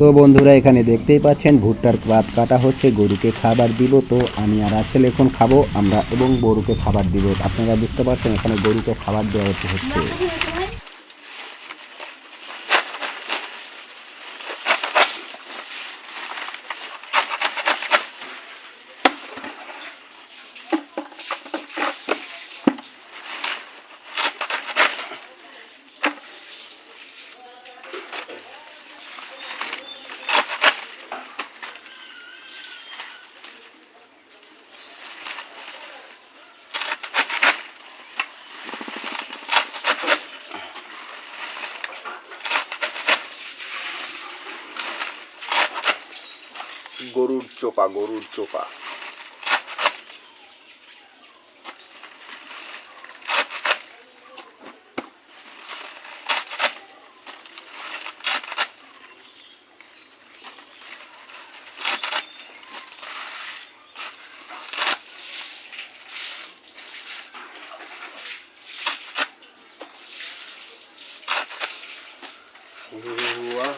তো বন্ধুরা এখানে দেখতেই পাচ্ছেন ভুট্টার পাত কাটা হচ্ছে, গরুকে খাবার দিব। তো আমি আর রাছেল এখন খাবো আমরা এবং গরুকে খাবার দিব। আপনারা বুঝতে পারছেন এখানে গরুকে খাবার দেওয়া হচ্ছে। গরুর চোপা, গরুর চোপা।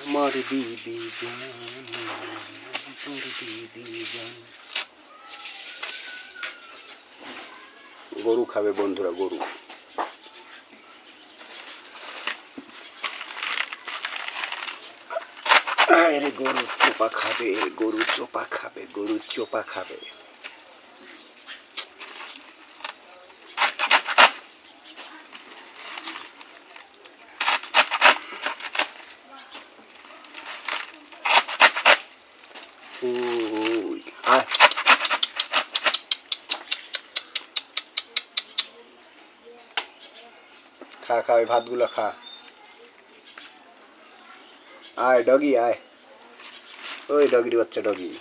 আমার বিবি জান, তোর বিবি জান। গরু খাবে বন্ধুরা, গরু। আরে গরুর চোপা খাবে, গরুর চোপা খাবে, গরুর চোপা খাবে। আয় খা, খা ওই ভাতগুলো খা। আয় ডগি আয়, ওই ডগির বাচ্চা ডগি।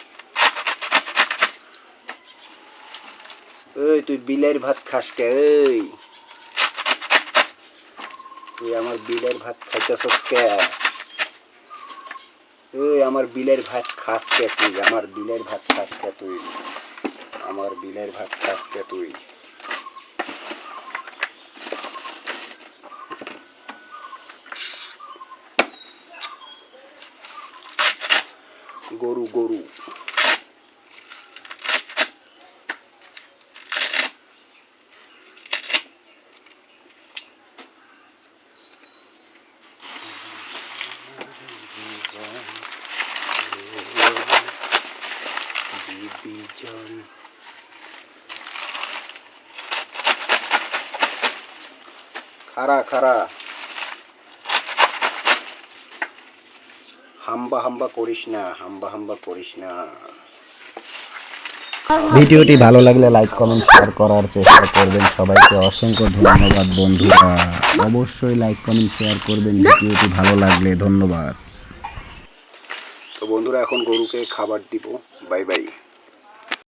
ওই তুই বিলের ভাত খাস কে? ওই তুই আমার বিলের ভাত খাইতেছস কে? ওই আমার বিলের ভাত খাস কে তুই? আমার বিলের ভাত খাস কে তুই? আমার বিলের ভাত খাস কে তুই? গরু, গরু। খারা খারা, হাম্বা হাম্বা করিস না, হাম্বা হাম্বা করিস না। ভিডিওটি ভালো লাগলে লাইক কমেন্ট শেয়ার করার চেষ্টা করবেন। সবাইকে অসংখ্য ধন্যবাদ বন্ধুরা। অবশ্যই লাইক কমেন্ট শেয়ার করবেন ভিডিওটি ভালো লাগলে। ধন্যবাদ। তো বন্ধুরা এখন গরুকে খাবার দিব। Bye bye.